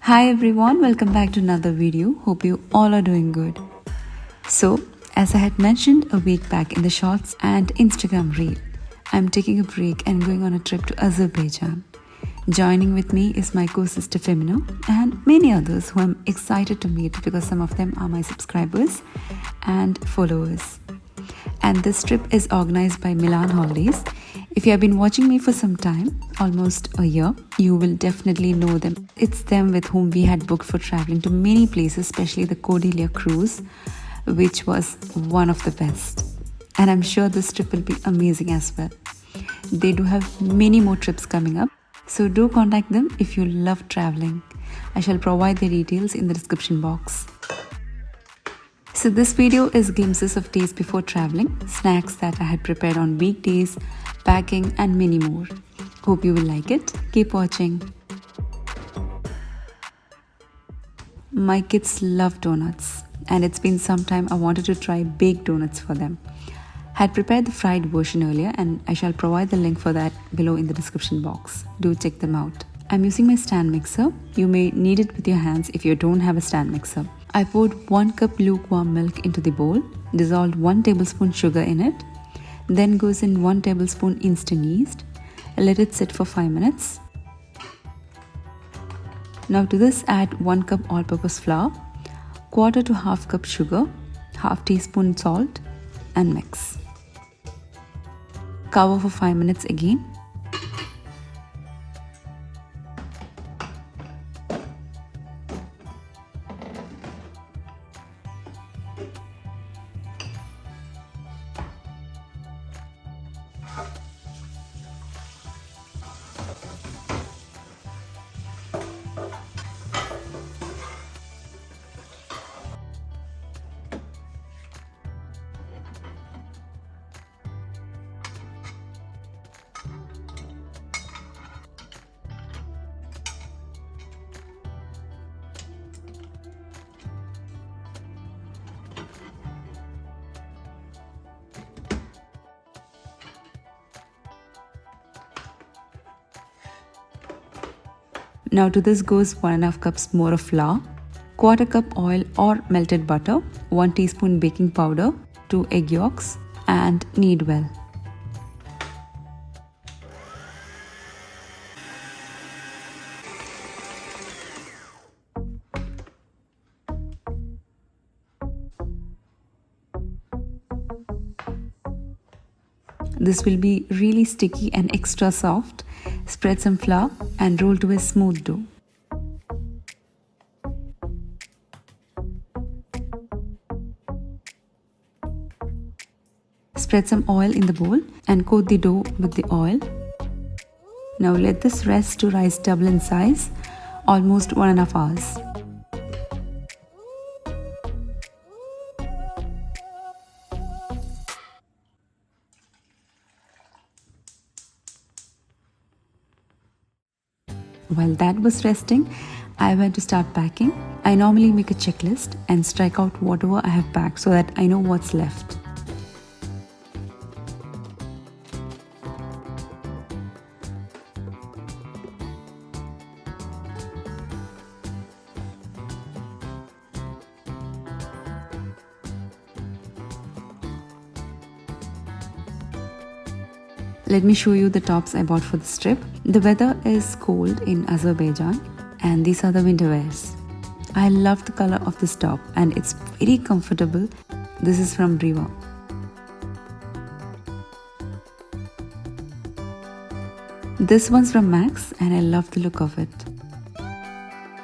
Hi everyone, welcome back to another video. Hope you all are doing good. So, as I had mentioned a week back in the shorts and Instagram reel, I'm taking a break and going on a trip to Azerbaijan. Joining with me is my co-sister Femina and many others who I'm excited to meet because some of them are my subscribers and followers. And this trip is organized by Milan Holidays. If you have been watching me for some time, almost a year, you will definitely know them. It's them with whom we had booked for traveling to many places, especially the Cordelia cruise, which was one of the best. And I'm sure this trip will be amazing as well. They do have many more trips coming up, so do contact them if you love traveling. I shall provide the details in the description box. So this video is glimpses of days before traveling, snacks that I had prepared on weekdays, packing and many more. Hope you will like it. Keep watching. My kids love donuts and it's been some time I wanted to try baked donuts for them. Had prepared the fried version earlier and I shall provide the link for that below in the description box. Do check them out. I'm using my stand mixer. You may need it with your hands if you don't have a stand mixer. I poured 1 cup lukewarm milk into the bowl, dissolved 1 tablespoon sugar in it, then goes in 1 tablespoon instant yeast, let it sit for 5 minutes. Now to this add 1 cup all-purpose flour, quarter to half cup sugar, half teaspoon salt and mix. Cover for 5 minutes again. Now to this goes 1.5 cups more of flour, quarter cup oil or melted butter, 1 teaspoon baking powder, 2 egg yolks and knead well. This will be really sticky and extra soft. Spread some flour and roll to a smooth dough. Spread some oil in the bowl and coat the dough with the oil. Now let this rest to rise double in size, almost 1.5 hours. While that was resting, I went to start packing. I normally make a checklist and strike out whatever I have packed so that I know what's left. Let me show you the tops I bought for this trip. The weather is cold in Azerbaijan and these are the winter wears. I love the color of this top and it's very comfortable. This is from Riva. This one's from Max and I love the look of it.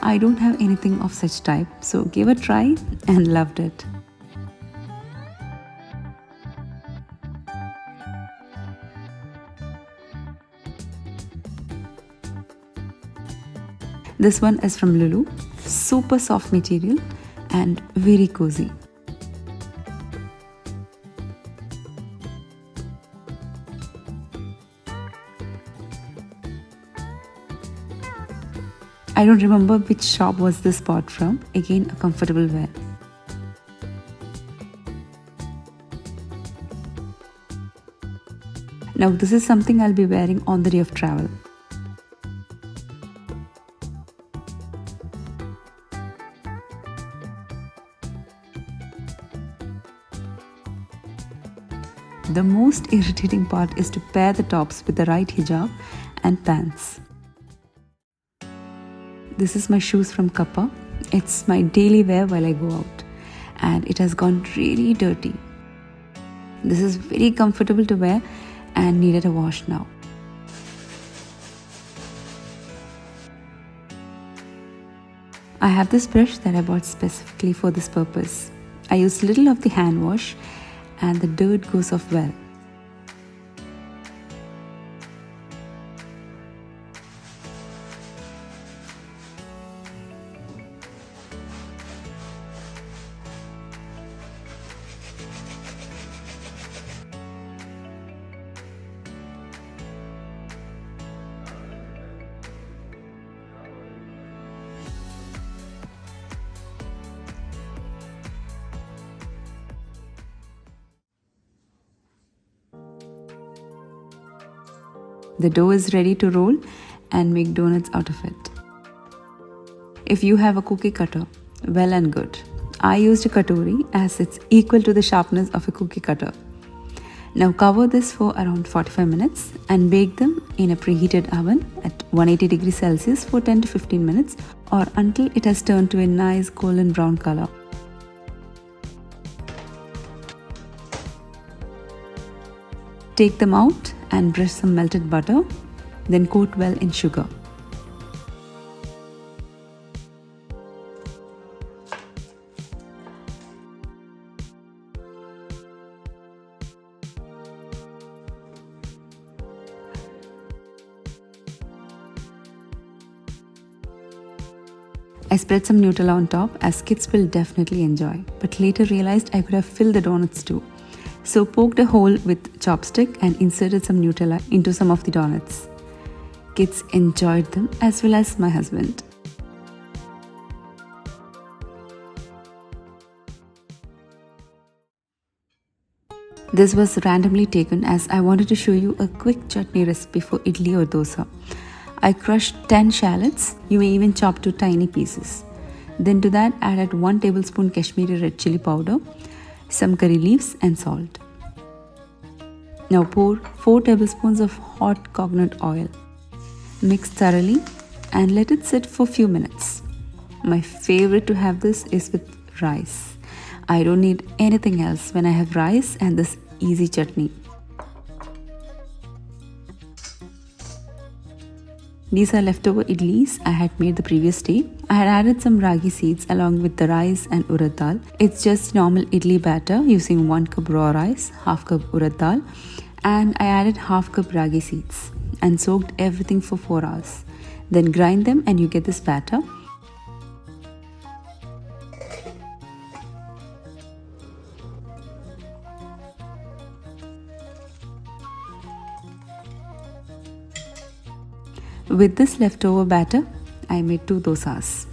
I don't have anything of such type, so gave a try and loved it. This one is from Lulu, super soft material and very cozy. I don't remember which shop was this bought from, again a comfortable wear. Now this is something I'll be wearing on the day of travel. The most irritating part is to pair the tops with the right hijab and pants. This is my shoes from Kappa. It's my daily wear while I go out, and it has gone really dirty. This is very comfortable to wear and needed a wash now. I have this brush that I bought specifically for this purpose. I use little of the hand wash and the dirt goes off well. The dough is ready to roll and make donuts out of it. If you have a cookie cutter, well and good. I used a katori as it's equal to the sharpness of a cookie cutter. Now cover this for around 45 minutes and bake them in a preheated oven at 180 degrees Celsius for 10 to 15 minutes or until it has turned to a nice golden brown color. Take them out and brush some melted butter, then coat well in sugar. I spread some Nutella on top as kids will definitely enjoy, but later realized I could have filled the donuts too. So poked a hole with chopstick and inserted some Nutella into some of the donuts. Kids enjoyed them as well as my husband. This was randomly taken as I wanted to show you a quick chutney recipe for idli or dosa. I crushed 10 shallots, you may even chop to tiny pieces. Then to that added 1 tablespoon Kashmiri red chili powder, some curry leaves and salt. Now pour 4 tablespoons of hot coconut oil. Mix thoroughly and let it sit for a few minutes. My favorite to have this is with rice. I don't need anything else when I have rice and this easy chutney. These are leftover idlis I had made the previous day. I had added some ragi seeds along with the rice and urad dal. It's just normal idli batter using 1 cup raw rice, half cup urad dal, and I added half cup ragi seeds and soaked everything for 4 hours. Then grind them and you get this batter. With this leftover batter, I made 2 dosas.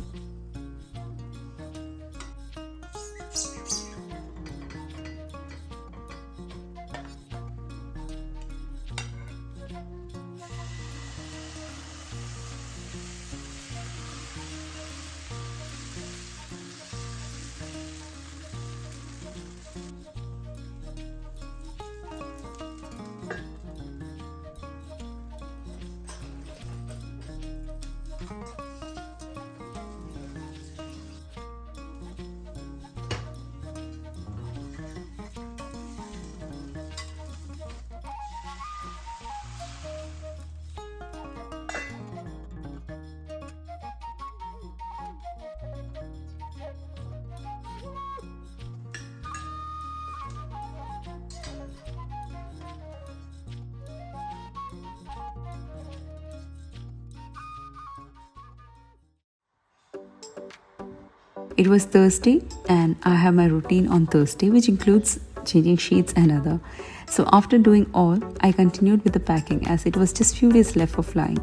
It was Thursday and I have my routine on Thursday which includes changing sheets and other. So after doing all, I continued with the packing as it was just few days left for flying.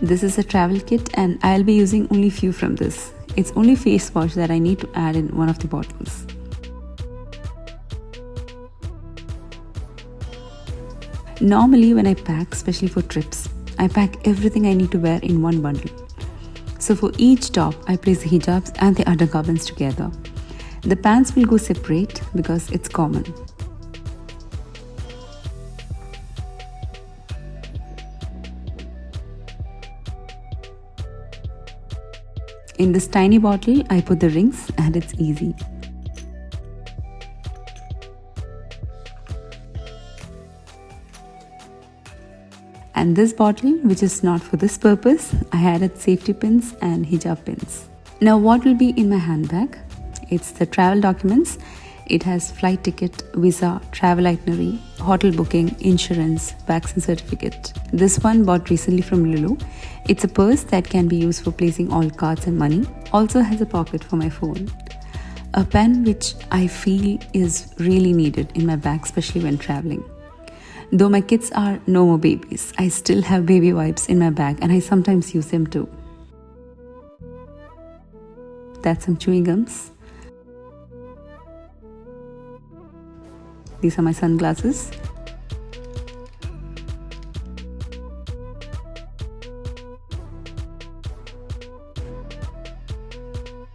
This is a travel kit and I'll be using only few from this. It's only face wash that I need to add in one of the bottles. Normally when I pack, especially for trips, I pack everything I need to wear in one bundle. So for each top, I place the hijabs and the undergarments together. The pants will go separate because it's common. In this tiny bottle, I put the rings and it's easy. And this bottle, which is not for this purpose, I added safety pins and hijab pins. Now what will be in my handbag? It's the travel documents. It has flight ticket, visa, travel itinerary, hotel booking, insurance, vaccine certificate. This one bought recently from Lulu. It's a purse that can be used for placing all cards and money. Also has a pocket for my phone. A pen which I feel is really needed in my bag, especially when traveling. Though my kids are no more babies, I still have baby wipes in my bag and I sometimes use them too. That's some chewing gums. These are my sunglasses.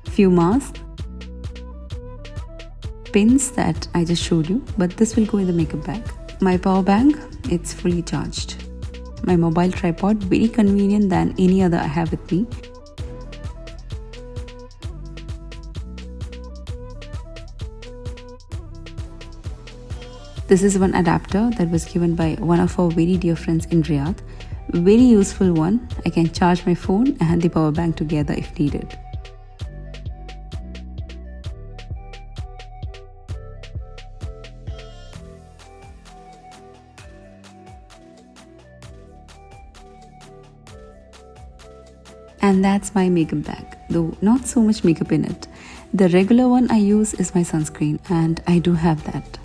Few masks. Pins that I just showed you, but this will go in the makeup bag. My power bank, it's fully charged. My mobile tripod, very convenient than any other I have with me. This is one adapter that was given by one of our very dear friends in Riyadh. Very useful one. I can charge my phone and the power bank together if needed. And that's my makeup bag, though not so much makeup in it. The regular one I use is my sunscreen and I do have that.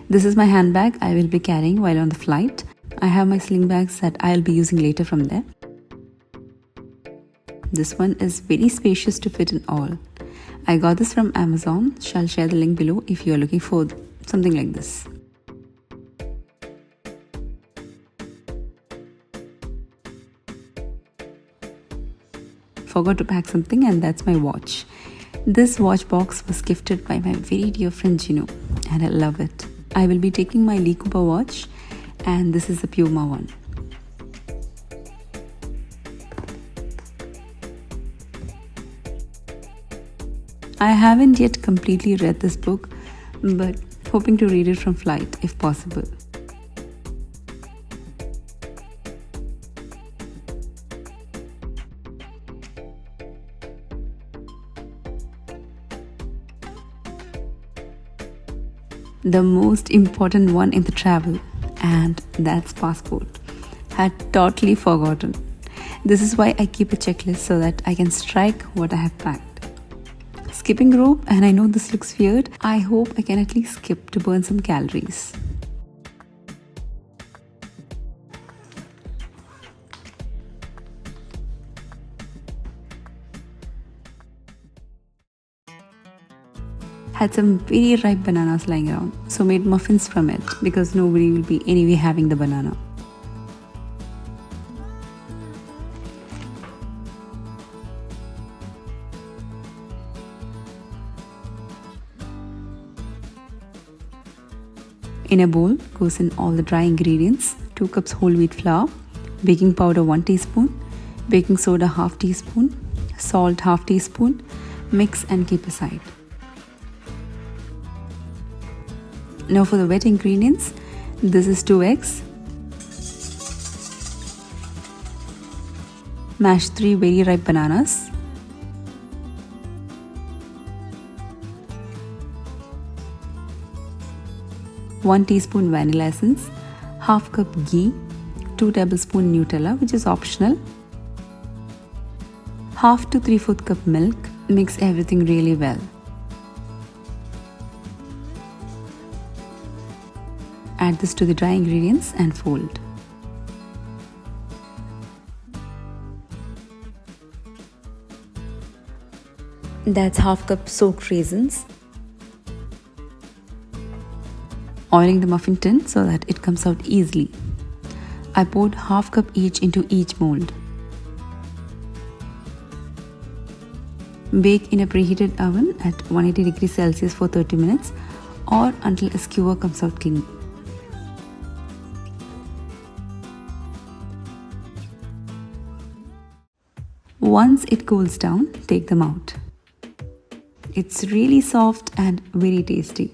This is my handbag I will be carrying while on the flight. I have my sling bags that I'll be using later from there. This one is very spacious to fit in all. I got this from Amazon. Shall share the link below if you are looking for something like this. Forgot to pack something, and that's my watch. This watch box was gifted by my very dear friend Gino and I love it. I will be taking my Lee Cooper watch and this is the Puma one. I haven't yet completely read this book, but hoping to read it from flight if possible. The most important one in the travel, and that's passport. Had totally forgotten. This is why I keep a checklist so that I can strike what I have packed. Skipping rope, and I know this looks weird. I hope I can at least skip to burn some calories. Had some very ripe bananas lying around, so made muffins from it because nobody will be anyway having the banana. In a bowl goes in all the dry ingredients: 2 cups whole wheat flour, baking powder 1 teaspoon, baking soda 1/2 teaspoon, salt 1/2 teaspoon. Mix and keep aside. Now for the wet ingredients, this is 2 eggs, mash 3 very ripe bananas, one teaspoon vanilla essence, 1/2 cup ghee, 2 tablespoons Nutella, which is optional, 1/2 to 3/4 cup milk. Mix everything really well. add this to the dry ingredients and fold. That's half cup soaked raisins. Oiling the muffin tin so that it comes out easily. I poured half cup each into each mold. Bake in a preheated oven at 180 degrees Celsius for 30 minutes or until a skewer comes out clean. Once it cools down, take them out. It's really soft and very tasty.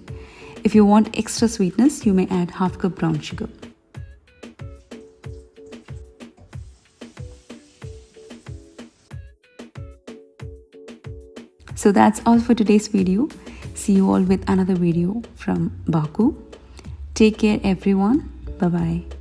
If you want extra sweetness, you may add half cup brown sugar. So that's all for today's video. See you all with another video from Baku. Take care everyone. Bye bye.